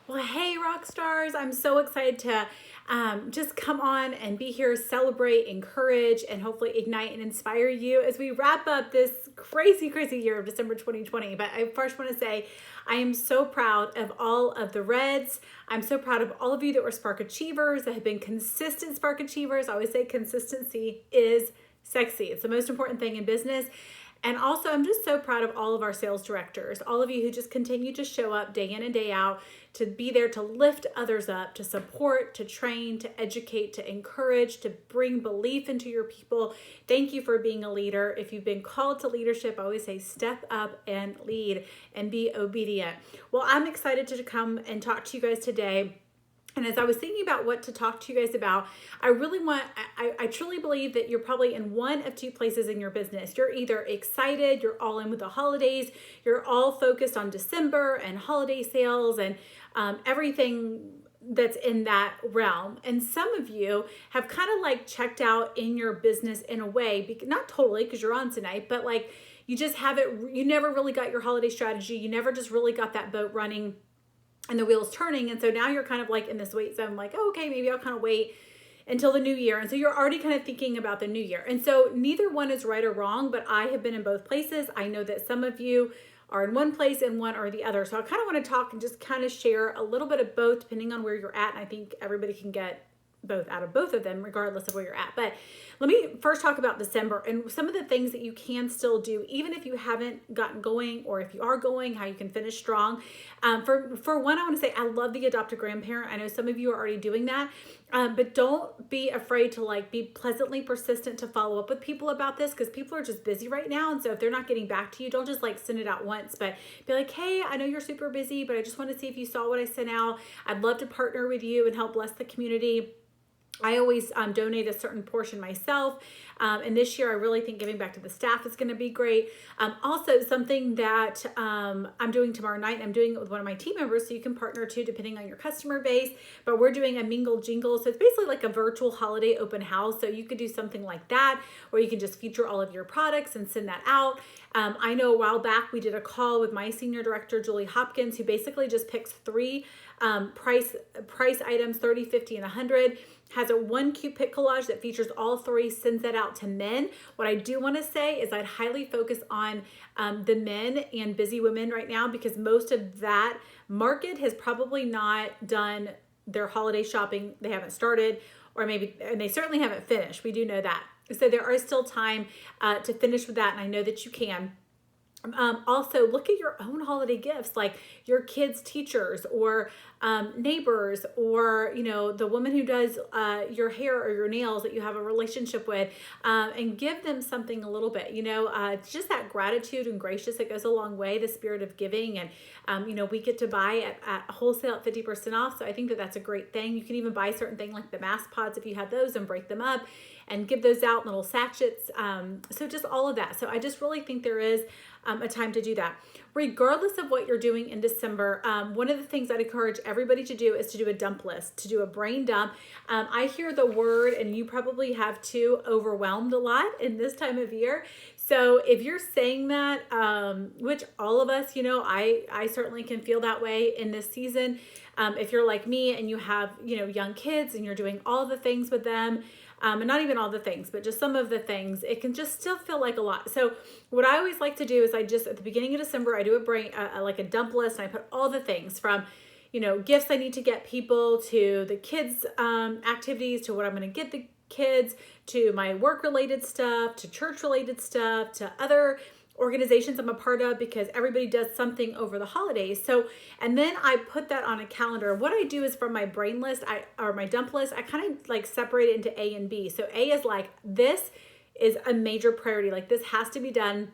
Well, hey, rock stars. I'm so excited to just come on and be here, celebrate, encourage, and hopefully ignite and inspire you as we wrap up this crazy, crazy year of December 2020. But I first want to say I am so proud of all of the Reds. I'm so proud of all of you that were Spark Achievers, that have been consistent Spark Achievers. I always say consistency is sexy. It's the most important thing in business. And also, I'm just so proud of all of our sales directors, all of you who just continue to show up day in and day out, to be there to lift others up, to support, to train, to educate, to encourage, to bring belief into your people. Thank you for being a leader. If you've been called to leadership, I always say step up and lead and be obedient. Well, I'm excited to come and talk to you guys today. And as I was thinking about what to talk to you guys about, I truly believe that you're probably in one of two places in your business. You're either excited, you're all in with the holidays, you're all focused on December and holiday sales and everything that's in that realm. And some of you have kind of like checked out in your business in a way, not totally because you're on tonight, but like you just haven't, you never really got your holiday strategy. You never just really got that boat running and the wheels turning. And so now you're kind of like in this wait zone, like, oh, okay, maybe I'll kind of wait until the new year. And so you're already kind of thinking about the new year. And so neither one is right or wrong, but I have been in both places. I know that some of you are in one place and one or the other. So I kind of want to talk and just kind of share a little bit of both depending on where you're at. And I think everybody can get both out of both of them, regardless of where you're at. But let me first talk about December and some of the things that you can still do, even if you haven't gotten going, or if you are going, how you can finish strong. For one, I want to say I love the adopt a grandparent. I know some of you are already doing that, but don't be afraid to like be pleasantly persistent to follow up with people about this, because people are just busy right now. And so if they're not getting back to you, don't just like send it out once, but be like, hey, I know you're super busy, but I just want to see if you saw what I sent out. I'd love to partner with you and help bless the community. I always donate a certain portion myself. And this year, I really think giving back to the staff is going to be great. Also, something that I'm doing tomorrow night, I'm doing it with one of my team members, so you can partner too, depending on your customer base. But we're doing a mingle jingle. So it's basically like a virtual holiday open house. So you could do something like that, or you can just feature all of your products and send that out. I know a while back, we did a call with my senior director, Julie Hopkins, who basically just picks three price items, 30, 50, and 100. Has a one cute pic collage that features all three, sends that out to men. What I do want to say is I'd highly focus on the men and busy women right now, because most of that market has probably not done their holiday shopping. They haven't started, or maybe, and they certainly haven't finished. We do know that. So there is still time to finish with that, and I know that you can. Also, look at your own holiday gifts, like your kids' teachers or neighbors, or the woman who does your hair or your nails that you have a relationship with, and give them something a little bit. It's just that gratitude and gracious that goes a long way. The spirit of giving, and we get to buy at wholesale at 50% off. So I think that that's a great thing. You can even buy certain things like the mask pods if you have those, and break them up and give those out in little sachets. So just all of that. So I just really think there is a time to do that. Regardless of what you're doing in December, one of the things I'd encourage everybody to do is to do a dump list, to do a brain dump. I hear the word, and you probably have too, overwhelmed a lot in this time of year. So if you're saying that, which all of us, I certainly can feel that way in this season. If you're like me and you have, young kids and you're doing all the things with them, and not even all the things, but just some of the things, it can just still feel like a lot. So what I always like to do is at the beginning of December, I do like a dump list, and I put all the things from, gifts I need to get people, to the kids' activities, to what I'm going to get the kids, to my work-related stuff, to church-related stuff, to other organizations I'm a part of, because everybody does something over the holidays. So, and then I put that on a calendar. What I do is from my brain list, or my dump list, I kind of like separate it into A and B. So A is like, this is a major priority. Like this has to be done.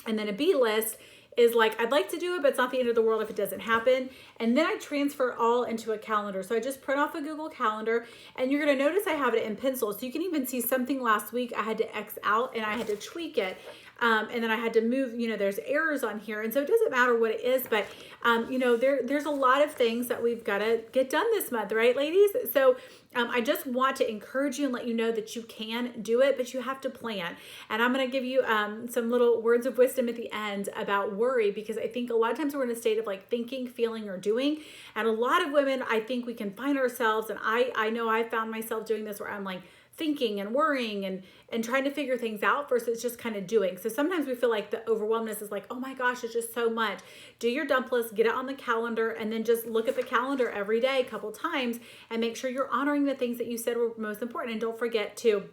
And then a B list is like, I'd like to do it, but it's not the end of the world if it doesn't happen. And then I transfer it all into a calendar. So I just print off a Google Calendar, and you're going to notice I have it in pencil. So you can even see something last week I had to X out, and I had to tweak it. And then I had to move, there's errors on here. And so it doesn't matter what it is, but, there's a lot of things that we've got to get done this month, right, ladies? So I just want to encourage you and let you know that you can do it, but you have to plan. And I'm going to give you some little words of wisdom at the end about worry, because I think a lot of times we're in a state of like thinking, feeling, or doing. And a lot of women, I think we can find ourselves, and I know I found myself doing this, where I'm like thinking and worrying and trying to figure things out versus just kind of doing. So sometimes we feel like the overwhelmness is like, oh my gosh, it's just so much. Do your dump list, get it on the calendar, and then just look at the calendar every day, a couple times, and make sure you're honoring the things that you said were most important. And don't forget to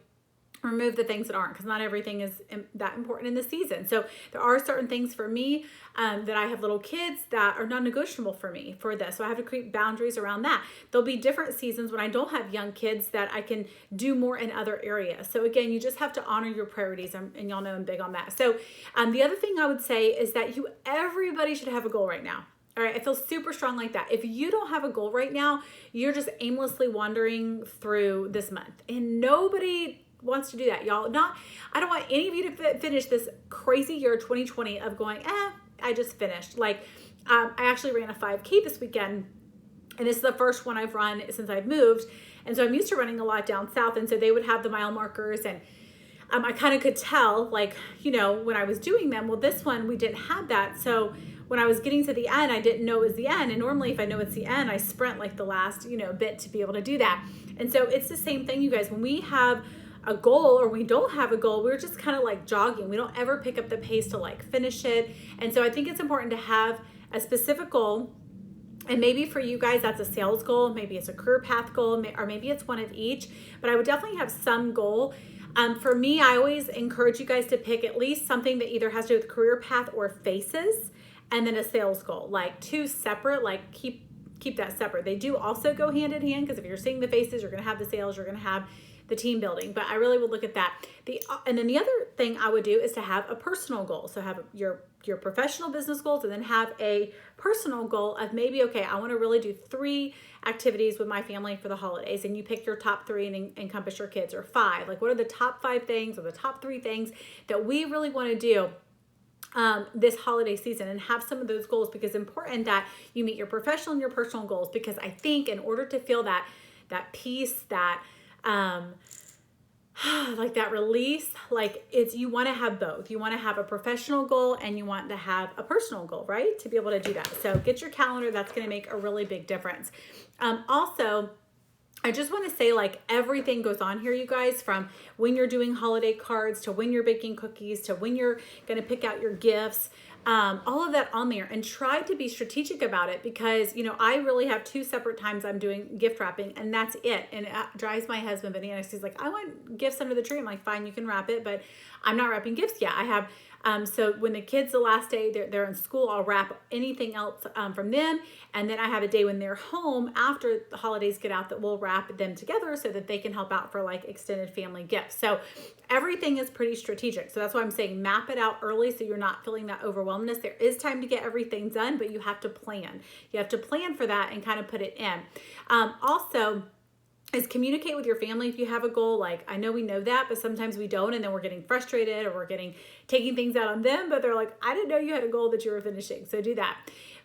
remove the things that aren't, because not everything is that important in the season. So there are certain things for me that I have little kids that are non-negotiable for me for this. So I have to create boundaries around that. There'll be different seasons when I don't have young kids that I can do more in other areas. So again, you just have to honor your priorities, and y'all know I'm big on that. So the other thing I would say is that everybody should have a goal right now. All right, I feel super strong like that. If you don't have a goal right now, you're just aimlessly wandering through this month, and nobody wants to do that, y'all. I don't want any of you to finish this crazy year 2020 of going, I just finished. Like, I actually ran a 5K this weekend, and this is the first one I've run since I've moved. And so I'm used to running a lot down south, and so they would have the mile markers, and I kind of could tell, like, when I was doing them. Well, this one, we didn't have that. So when I was getting to the end, I didn't know it was the end. And normally if I know it's the end, I sprint like the last, bit to be able to do that. And so it's the same thing, you guys. When we have a goal or we don't have a goal, we're just kind of like jogging. We don't ever pick up the pace to like finish it. And so I think it's important to have a specific goal. And maybe for you guys, that's a sales goal. Maybe it's a career path goal, or maybe it's one of each, but I would definitely have some goal. For me, I always encourage you guys to pick at least something that either has to do with career path or faces, and then a sales goal, like two separate, like keep that separate. They do also go hand in hand, because if you're seeing the faces, you're going to have the sales, you're going to have the team building, but I really would look at that. And then the other thing I would do is to have a personal goal. So have your professional business goals, and then have a personal goal of maybe, okay, I want to really do 3 activities with my family for the holidays, and you pick your top 3 and encompass your kids, or 5. Like, what are the top 5 things or the top 3 things that we really want to do this holiday season, and have some of those goals, because it's important that you meet your professional and your personal goals, because I think in order to feel that peace, that like that release, like you want to have both. You want to have a professional goal, and you want to have a personal goal, right? To be able to do that. So get your calendar. That's going to make a really big difference. Also, I just want to say, like, everything goes on here, you guys, from when you're doing holiday cards to when you're baking cookies to when you're going to pick out your gifts. All of that on there, and try to be strategic about it, because I really have 2 separate times I'm doing gift wrapping, and that's it. And it drives my husband bananas. He's like, I want gifts under the tree. I'm like, fine, you can wrap it, but I'm not wrapping gifts yet. I have so when the kids, the last day they're in school, I'll wrap anything else from them, and then I have a day when they're home after the holidays get out that we'll wrap them together so that they can help out for like extended family gifts. So everything is pretty strategic. So that's why I'm saying map it out early, so you're not feeling that overwhelmness. There is time to get everything done, but you have to plan. You have to plan for that and kind of put it in. Also, is communicate with your family if you have a goal. Like, I know we know that, but sometimes we don't, and then we're getting frustrated, or we're taking things out on them, but they're like, I didn't know you had a goal that you were finishing. So do that.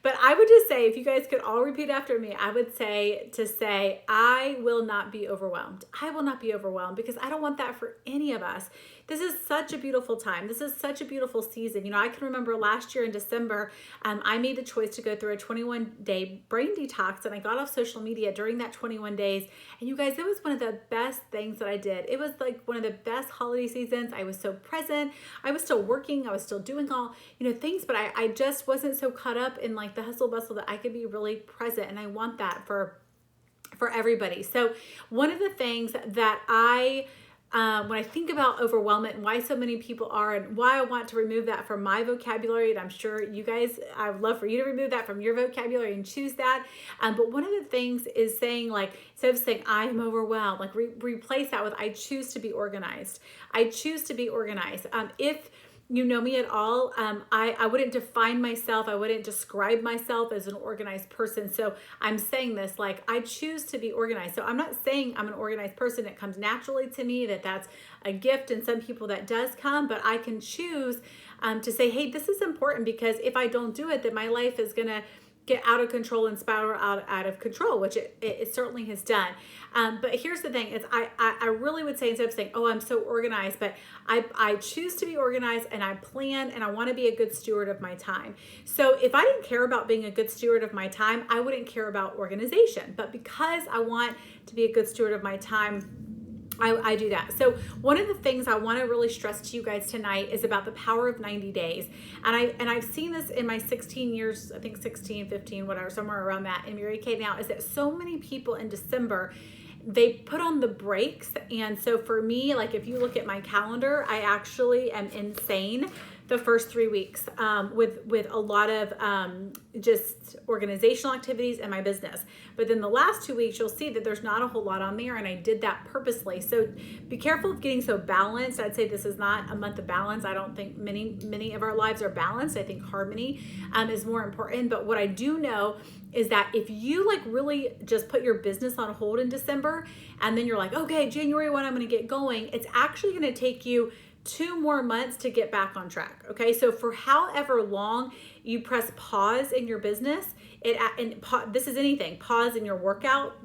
But I would just say, if you guys could all repeat after me, I would say I will not be overwhelmed. I will not be overwhelmed, because I don't want that for any of us. This is such a beautiful time. This is such a beautiful season. I can remember last year in December, I made the choice to go through a 21-day brain detox, and I got off social media during that 21 days. And you guys, it was one of the best things that I did. It was like one of the best holiday seasons. I was so present. I was still working. I was still doing all, things, but I just wasn't so caught up in like the hustle bustle that I could be really present. And I want that for everybody. So one of the things that when I think about overwhelmment and why so many people are, and why I want to remove that from my vocabulary, and I'm sure you guys, I would love for you to remove that from your vocabulary and choose that. But one of the things is saying, like, instead of saying I'm overwhelmed, like replace that with I choose to be organized. I choose to be organized. If you know me at all, I wouldn't define myself, I wouldn't describe myself as an organized person. So I'm saying this like I choose to be organized. So I'm not saying I'm an organized person. It comes naturally to me, that's a gift, and some people that does come, but I can choose to say, hey, this is important, because if I don't do it, then my life is going to get out of control and spiral out of control, which it certainly has done. But here's the thing, is I really would say, instead of saying, oh, I'm so organized, but I choose to be organized, and I plan, and I want to be a good steward of my time. So if I didn't care about being a good steward of my time, I wouldn't care about organization. But because I want to be a good steward of my time, I do that. So one of the things I want to really stress to you guys tonight is about the power of 90 days. And I've seen this in my 16 years, I think 16, 15, whatever, somewhere around that in Mary Kay now, is that so many people in December, they put on the brakes. And so for me, like if you look at my calendar, I actually am insane the first 3 weeks with a lot of just organizational activities in my business. But then the last 2 weeks, you'll see that there's not a whole lot on there, and I did that purposely. So be careful of getting so balanced. I'd say this is not a month of balance. I don't think many of our lives are balanced. I think harmony is more important. But what I do know is that if you like really just put your business on hold in December, and then you're like, okay, January 1, I'm going to get going, it's actually going to take you 2 more months to get back on track. Okay. So for however long you press pause in your business, this is anything, pause in your workout.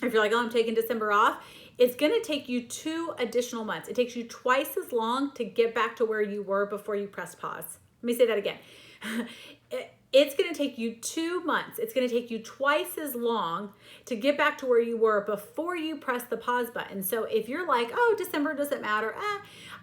If you're like, oh, I'm taking December off, it's going to take you 2 additional months. It takes you twice as long to get back to where you were before you press pause. Let me say that again. It's going to take you 2 months. It's going to take you twice as long to get back to where you were before you press the pause button. So if you're like, oh, December doesn't matter,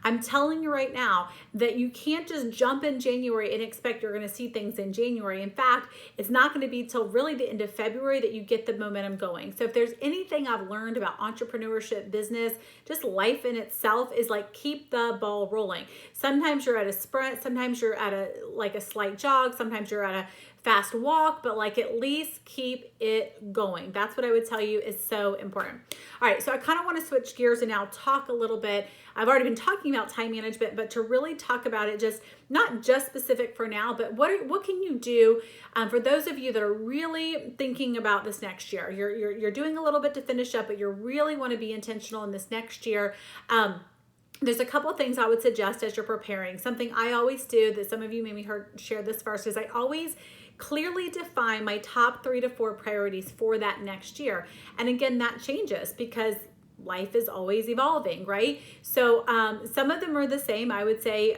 I'm telling you right now that you can't just jump in January and expect you're going to see things in January. In fact, it's not going to be till really the end of February that you get the momentum going. So if there's anything I've learned about entrepreneurship, business, just life in itself, is like keep the ball rolling. Sometimes you're at a sprint, sometimes you're at a slight jog, sometimes you're at a fast walk, but like at least keep it going. That's what I would tell you is so important. All right, so I kind of want to switch gears and now talk a little bit. I've already been talking about time management, but to really talk about it, just not just specific for now, but what can you do for those of you that are really thinking about this next year? You're doing a little bit to finish up, but you really want to be intentional in this next year. There's a couple of things I would suggest as you're preparing. Something I always do that some of you maybe share this first is I always clearly define my top 3 to 4 priorities for that next year. And again, that changes because life is always evolving, right? So some of them are the same. I would say,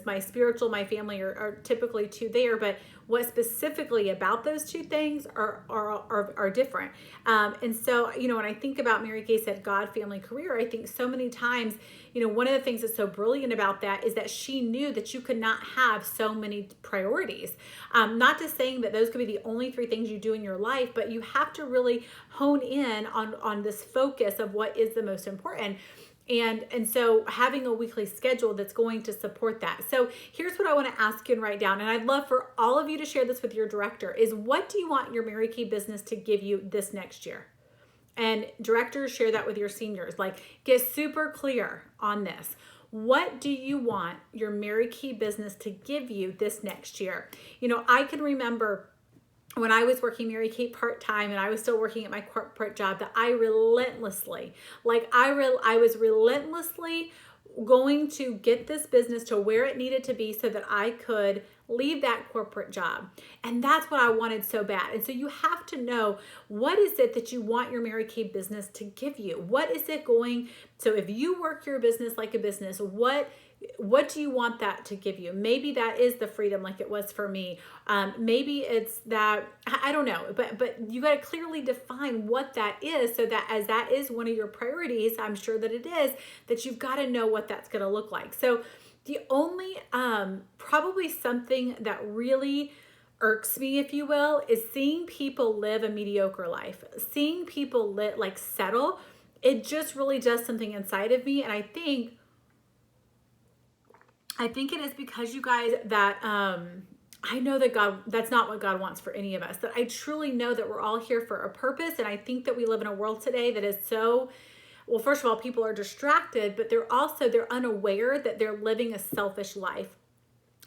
my spiritual, my family are typically 2 there, but what specifically about those 2 things are different. And so, when I think about Mary Kay said God, family, career, I think so many times, one of the things that's so brilliant about that is that she knew that you could not have so many priorities. Not just saying that those could be the only 3 things you do in your life, but you have to really hone in on this focus of what is the most important. And so having a weekly schedule that's going to support that. So here's what I want to ask you and write down. And I'd love for all of you to share this with your director is, what do you want your Mary Kay business to give you this next year? And directors, share that with your seniors. Like, get super clear on this. What do you want your Mary Kay business to give you this next year? I can remember when I was working Mary Kay part-time and I was still working at my corporate job, that I relentlessly, I was relentlessly going to get this business to where it needed to be so that I could leave that corporate job. And that's what I wanted so bad. And so you have to know, what is it that you want your Mary Kay business to give you? What is it going? So if you work your business like a business, what do you want that to give you? Maybe that is the freedom like it was for me. Maybe it's that, I don't know, but you got to clearly define what that is, so that as that is one of your priorities, I'm sure that it is, that you've got to know what that's going to look like. So the only, probably something that really irks me, if you will, is seeing people live a mediocre life, seeing people settle. It just really does something inside of me. And I think it is because, you guys, that I know that that's not what God wants for any of us. That I truly know that we're all here for a purpose. And I think that we live in a world today that is so well, first of all, people are distracted, but they're unaware that they're living a selfish life.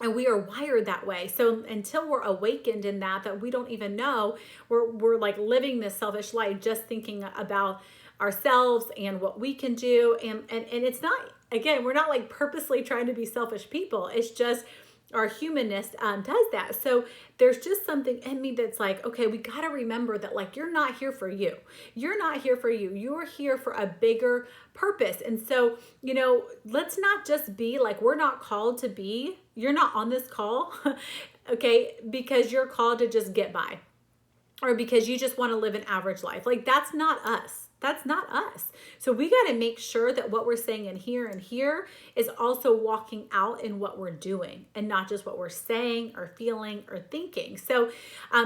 And we are wired that way. So until we're awakened in that we don't even know, we're like living this selfish life, just thinking about ourselves and what we can do. And it's not, again, we're not like purposely trying to be selfish people. It's just our humanness does that. So there's just something in me that's like, okay, we got to remember that, like, you're not here for you. You're not here for you. You're here for a bigger purpose. And so, let's not just be like, we're not called to be, you're not on this call, okay, because you're called to just get by, or because you just want to live an average life. Like, that's not us. That's not us. So we got to make sure that what we're saying in here and here is also walking out in what we're doing, and not just what we're saying or feeling or thinking. So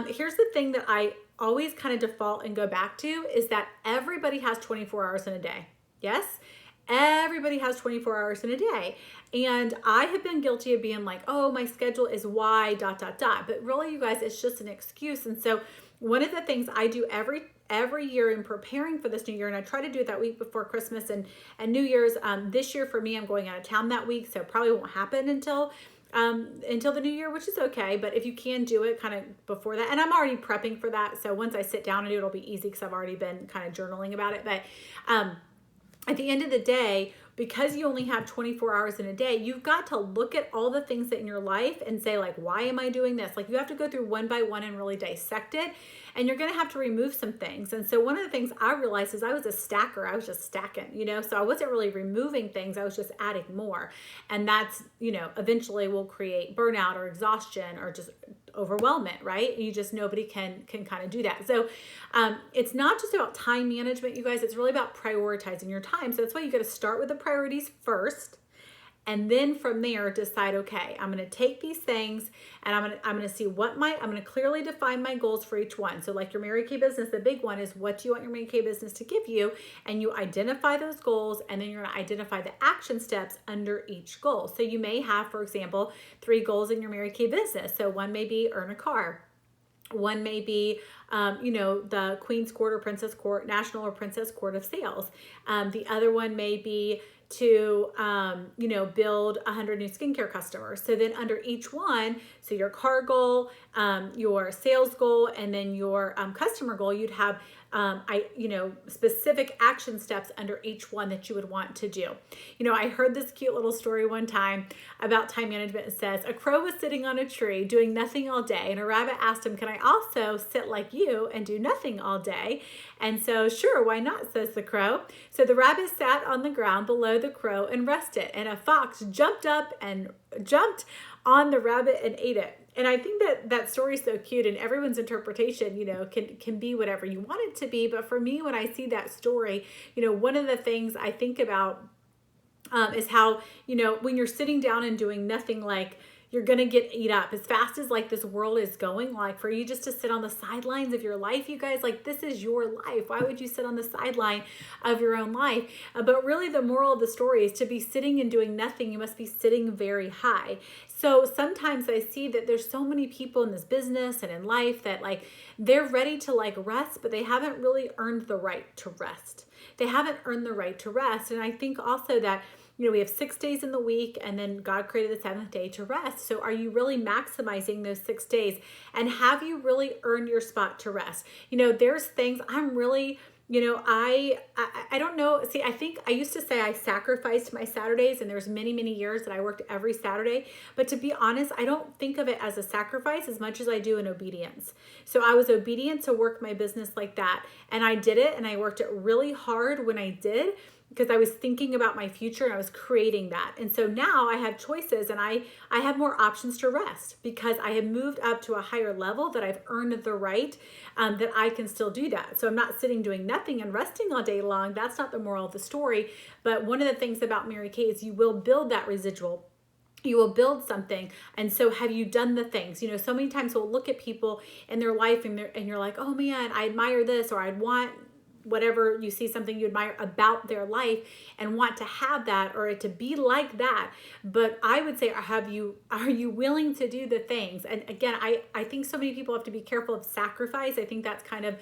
here's the thing that I always kind of default and go back to, is that everybody has 24 hours in a day. Yes? Everybody has 24 hours in a day. And I have been guilty of being like, oh, my schedule is Y ... But really, you guys, it's just an excuse. And so one of the things I do every year in preparing for this new year, and I try to do it that week before Christmas and New Year's. This year for me, I'm going out of town that week, so it probably won't happen until the new year, which is okay. But if you can do it kind of before that, and I'm already prepping for that, so once I sit down and do it, it'll be easy because I've already been kind of journaling about it. But at the end of the day, because you only have 24 hours in a day, you've got to look at all the things that in your life and say, like, why am I doing this? Like, you have to go through one by one and really dissect it, and you're going to have to remove some things. And so one of the things I realized is I was a stacker. I was just stacking, so I wasn't really removing things. I was just adding more. And that's, eventually will create burnout or exhaustion or just overwhelmment, right? Nobody can kind of do that. So it's not just about time management, you guys. It's really about prioritizing your time. So that's why you got to start with the priorities first, and then from there decide, okay, I'm going to take these things and I'm going to see I'm going to clearly define my goals for each one. So like your Mary Kay business, the big one is, what do you want your Mary Kay business to give you? And you identify those goals, and then you're going to identify the action steps under each goal. So you may have, for example, 3 goals in your Mary Kay business. So one may be earn a car. One may be, the Queen's Court or Princess Court, National or Princess Court of Sales. The other one may be to, build 100 new skincare customers. So then under each one, so your car goal, your sales goal, and then your customer goal, you'd have specific action steps under each one that you would want to do. I heard this cute little story one time about time management. It says, a crow was sitting on a tree doing nothing all day, and a rabbit asked him, can I also sit like you and do nothing all day? And so, sure, why not, says the crow. So the rabbit sat on the ground below the crow and rested, and a fox jumped up and jumped on the rabbit and ate it. And I think that story is so cute, and everyone's interpretation, can be whatever you want it to be. But for me, when I see that story, one of the things I think about is how, when you're sitting down and doing nothing, like, you're going to get eat up as fast as like this world is going. Like, for you just to sit on the sidelines of your life, you guys, like, this is your life. Why would you sit on the sideline of your own life? But really the moral of the story is, to be sitting and doing nothing, you must be sitting very high. So sometimes I see that there's so many people in this business and in life that, like, they're ready to, like, rest, but they haven't really earned the right to rest. They haven't earned the right to rest. And I think also that, we have 6 days in the week, and then God created the 7th day to rest. So are you really maximizing those 6 days? And have you really earned your spot to rest? There's things I'm really, I don't know. See, I think I used to say I sacrificed my Saturdays, and there's many, many years that I worked every Saturday. But to be honest, I don't think of it as a sacrifice as much as I do in obedience. So I was obedient to work my business like that. And I did it, and I worked it really hard when I did, because I was thinking about my future and I was creating that. And so now I have choices, and I have more options to rest, because I have moved up to a higher level, that I've earned the right that I can still do that. So I'm not sitting doing nothing and resting all day long. That's not the moral of the story. But one of the things about Mary Kay is you will build that residual. You will build something. And so have you done the things? So many times we'll look at people in their life and you're like, oh man, I admire this, or I'd want whatever, you see something you admire about their life and want to have that, or to be like that. But I would say, are you willing to do the things? And again, I think so many people have to be careful of sacrifice. I think that's kind of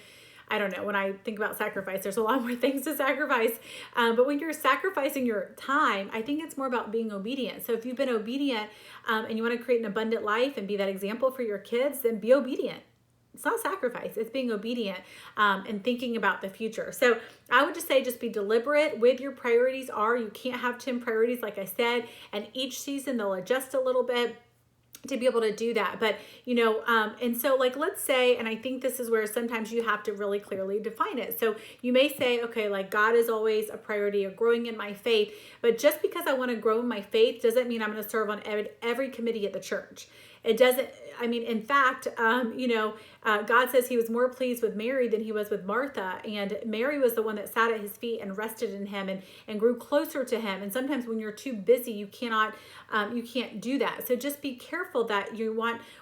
I don't know, when I think about sacrifice, there's a lot more things to sacrifice. But when you're sacrificing your time, I think it's more about being obedient. So if you've been obedient and you want to create an abundant life and be that example for your kids, then be obedient. It's not sacrifice, it's being obedient and thinking about the future. So I would just say, just be deliberate with your priorities are. You can't have 10 priorities, like I said, and each season they'll adjust a little bit to be able to do that. But, and so like, let's say, and I think this is where sometimes you have to really clearly define it. So you may say, okay, like God is always a priority of growing in my faith, but just because I want to grow in my faith doesn't mean I'm going to serve on every committee at the church. It doesn't, I mean, in fact, God says he was more pleased with Mary than he was with Martha. And Mary was the one that sat at his feet and rested in him and grew closer to him. And sometimes when you're too busy, you can't do that. So just be careful that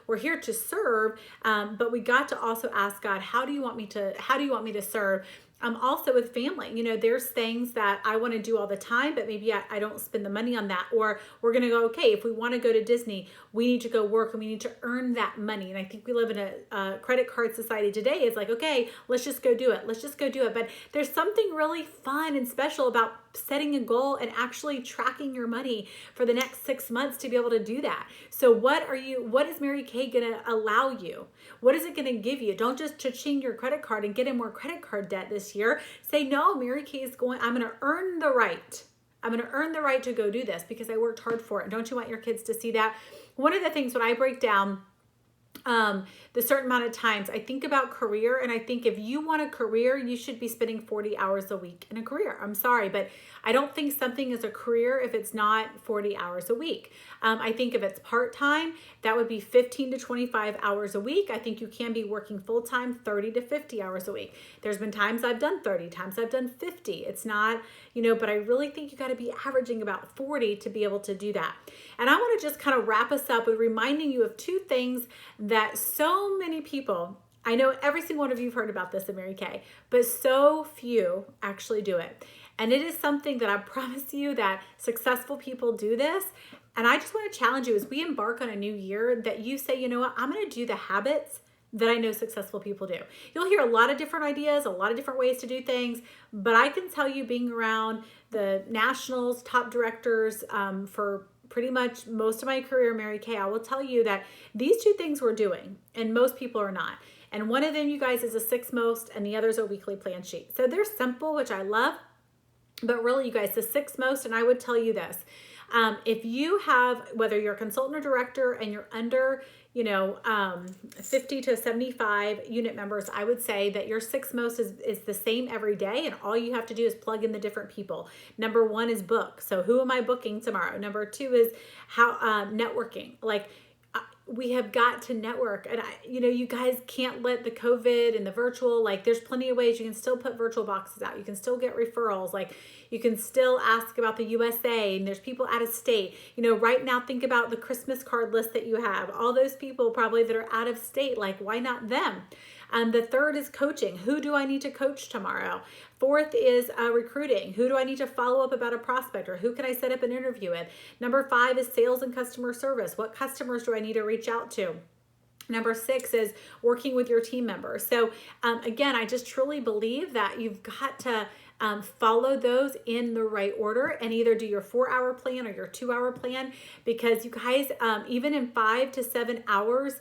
we're here to serve, but we got to also ask God, how do you want me to serve? Also with family, there's things that I want to do all the time, but maybe I don't spend the money on that. Or we're going to go, okay, if we want to go to Disney, we need to go work and we need to earn that money. And I think we live in a credit card society today. It's like, okay, let's just go do it. Let's just go do it. But there's something really fun and special about setting a goal and actually tracking your money for the next 6 months to be able to do that. So what is Mary Kay going to allow you? What is it going to give you? Don't just cha-ching your credit card and get in more credit card debt this year. Say, no, Mary Kay is I'm going to earn the right. I'm going to earn the right to go do this because I worked hard for it. And don't you want your kids to see that? One of the things when I break down the certain amount of times, I think about career, and I think if you want a career, you should be spending 40 hours a week in a career. I'm sorry, but I don't think something is a career if it's not 40 hours a week. I think if it's part-time, that would be 15 to 25 hours a week. I think you can be working full-time 30 to 50 hours a week. There's been times I've done 30, times I've done 50. It's not, but I really think you got to be averaging about 40 to be able to do that. And I want to just kind of wrap us up with reminding you of two things that so many people, I know every single one of you have heard about this in Mary Kay, but so few actually do it. And it is something that I promise you that successful people do this. And I just want to challenge you as we embark on a new year that you say, you know what, I'm going to do the habits that I know successful people do. You'll hear a lot of different ideas, a lot of different ways to do things, but I can tell you, being around the nationals, top directors for pretty much most of my career, Mary Kay, I will tell you that these two things we're doing, and most people are not. And one of them, you guys, is a 6 most, and the other is a weekly plan sheet. So they're simple, which I love, but really, you guys, the 6 most, and I would tell you this, if you have, whether you're a consultant or director and you're under, 50 to 75 unit members, I would say that your 6 most is the same every day. And all you have to do is plug in the different people. Number 1 is book. So who am I booking tomorrow? Number 2 is how networking. Like, we have got to network. And you guys can't let the COVID and the virtual, like, there's plenty of ways you can still put virtual boxes out. You can still get referrals. Like, you can still ask about the USA, and there's people out of state. Right now, think about the Christmas card list that you have. All those people probably that are out of state, like, why not them? The third is coaching. Who do I need to coach tomorrow? Fourth is recruiting. Who do I need to follow up about a prospect, or who can I set up an interview with? Number 5 is sales and customer service. What customers do I need to reach out to? Number 6 is working with your team members. So again, I just truly believe that you've got to follow those in the right order and either do your 4-hour plan or your 2-hour plan, because you guys, even in 5 to 7 hours,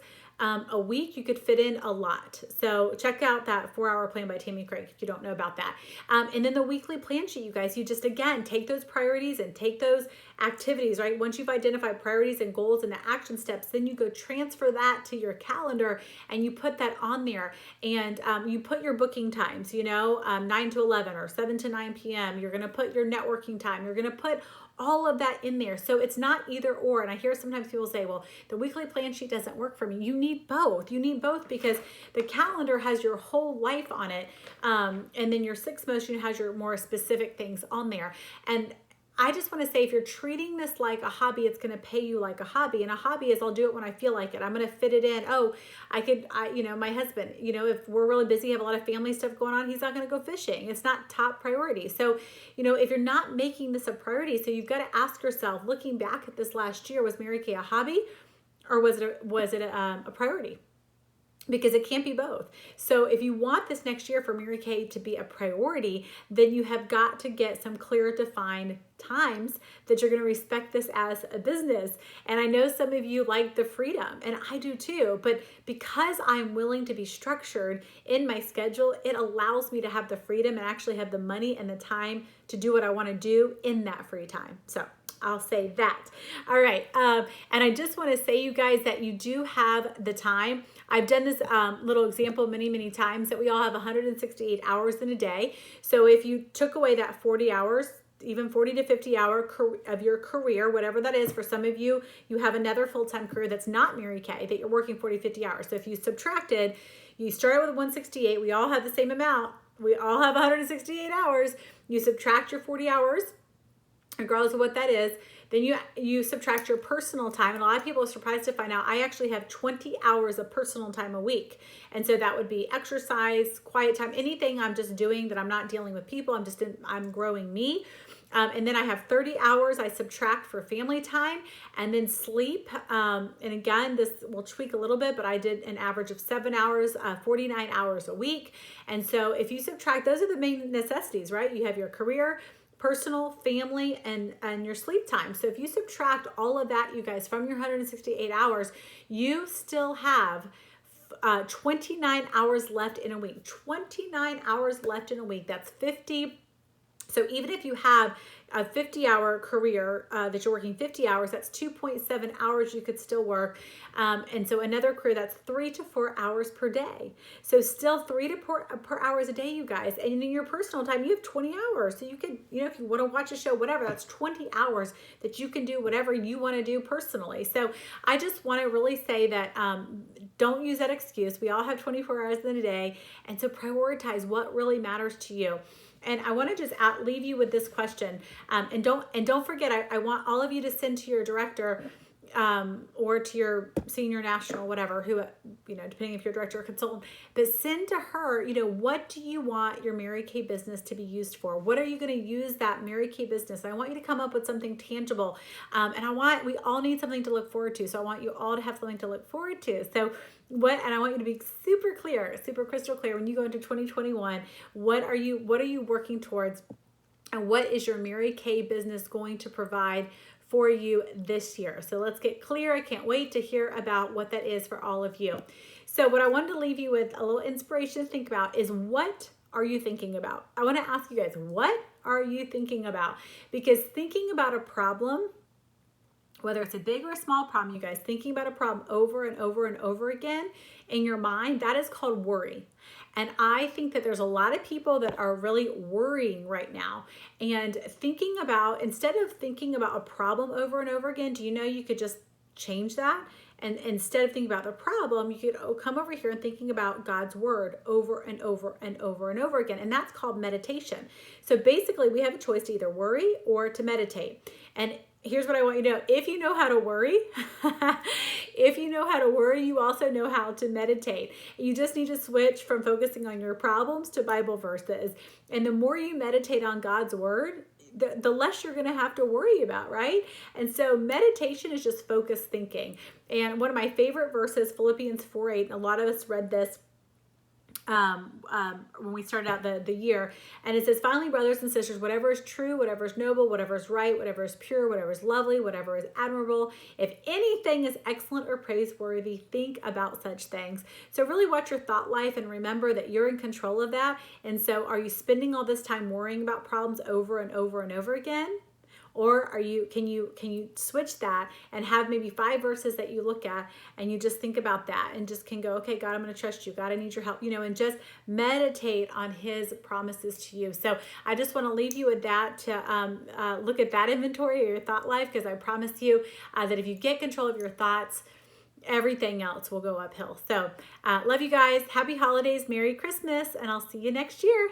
a week, you could fit in a lot. So check out that 4-hour plan by Tammy Craig if you don't know about that. And then the weekly plan sheet, you guys, you just, again, take those priorities and take those activities, right? Once you've identified priorities and goals and the action steps, then you go transfer that to your calendar and you put that on there, and you put your booking times, 9 to 11 or 7 to 9 p.m. You're going to put your networking time. You're going to put all of that in there. So it's not either or. And I hear sometimes people say, well, the weekly plan sheet doesn't work for me. You need both. You need both because the calendar has your whole life on it. And then your 6 most has your more specific things on there. And I just want to say, if you're treating this like a hobby, it's going to pay you like a hobby. And a hobby is, I'll do it when I feel like it. I'm going to fit it in. Oh, my husband, if we're really busy, have a lot of family stuff going on, he's not going to go fishing. It's not top priority. So, if you're not making this a priority, so you've got to ask yourself, looking back at this last year, was Mary Kay a hobby or was it a priority? because it can't be both. So if you want this next year for Mary Kay to be a priority, then you have got to get some clear defined times that you're going to respect this as a business. And I know some of you like the freedom, and I do too, but because I'm willing to be structured in my schedule, it allows me to have the freedom and actually have the money and the time to do what I want to do in that free time. So I'll say that. All right. And I just want to say, you guys, that you do have the time. I've done this little example many, many times that we all have 168 hours in a day. So if you took away that 40 hours, even 40 to 50 hour of your career, whatever that is, for some of you, you have another full-time career that's not Mary Kay, that you're working 40, 50 hours. So if you subtracted, you started with 168, we all have the same amount. We all have 168 hours. You subtract your 40 hours, regardless of what that is, then you subtract your personal time. And a lot of people are surprised to find out I actually have 20 hours of personal time a week. And so that would be exercise, quiet time, anything I'm just doing that I'm not dealing with people. I'm growing me. And then I have 30 hours I subtract for family time, and then sleep. And again, this will tweak a little bit, but I did an average of 7 hours, 49 hours a week. And so if you subtract, those are the main necessities, right? You have your career, personal, family, and your sleep time. So if you subtract all of that, you guys, from your 168 hours, you still have 29 hours left in a week. 29 hours left in a week. That's 50. So even if you have a 50-hour career that you're working 50 hours, that's 2.7 hours you could still work. And so another career, that's 3 to 4 hours per day. So still 3 to 4 hours a day, you guys. And in your personal time, you have 20 hours. So you could, if you want to watch a show, whatever, that's 20 hours that you can do whatever you want to do personally. So I just want to really say that don't use that excuse. We all have 24 hours in a day. And so prioritize what really matters to you. And I want to just leave you with this question. And don't forget, I want all of you to send to your director or to your senior national, whatever, who, depending if you're a director or consultant, but send to her, what do you want your Mary Kay business to be used for? What are you going to use that Mary Kay business? And I want you to come up with something tangible. And we all need something to look forward to. So I want you all to have something to look forward to. So and I want you to be super clear, super crystal clear when you go into 2021, what are you working towards, and what is your Mary Kay business going to provide for you this year? So let's get clear. I can't wait to hear about what that is for all of you. So what I wanted to leave you with, a little inspiration to think about, is what are you thinking about? I want to ask you guys, what are you thinking about? Because thinking about a problem, whether it's a big or a small problem, you guys, thinking about a problem over and over and over again in your mind, that is called worry. And I think that there's a lot of people that are really worrying right now and instead of thinking about a problem over and over again, do you know you could just change that? And instead of thinking about the problem, you could come over here and thinking about God's word over and over and over and over again. And that's called meditation. So basically we have a choice to either worry or to meditate. And here's what I want you to know. If you know how to worry, you also know how to meditate. You just need to switch from focusing on your problems to Bible verses. And the more you meditate on God's word, the less you're going to have to worry about, right? And so meditation is just focused thinking. And one of my favorite verses, Philippians 4:8, a lot of us read this when we started out the year, and it says, finally, brothers and sisters, whatever is true, whatever is noble, whatever is right, whatever is pure, whatever is lovely, whatever is admirable, if anything is excellent or praiseworthy, think about such things. So really watch your thought life and remember that you're in control of that. And so are you spending all this time worrying about problems over and over and over again? Or can you switch that and have maybe 5 verses that you look at and you just think about that and just can go, okay, God, I'm going to trust you. God, I need your help, and just meditate on his promises to you. So I just want to leave you with that to look at that inventory of your thought life, because I promise you that if you get control of your thoughts, everything else will go uphill. So love you guys. Happy holidays. Merry Christmas. And I'll see you next year.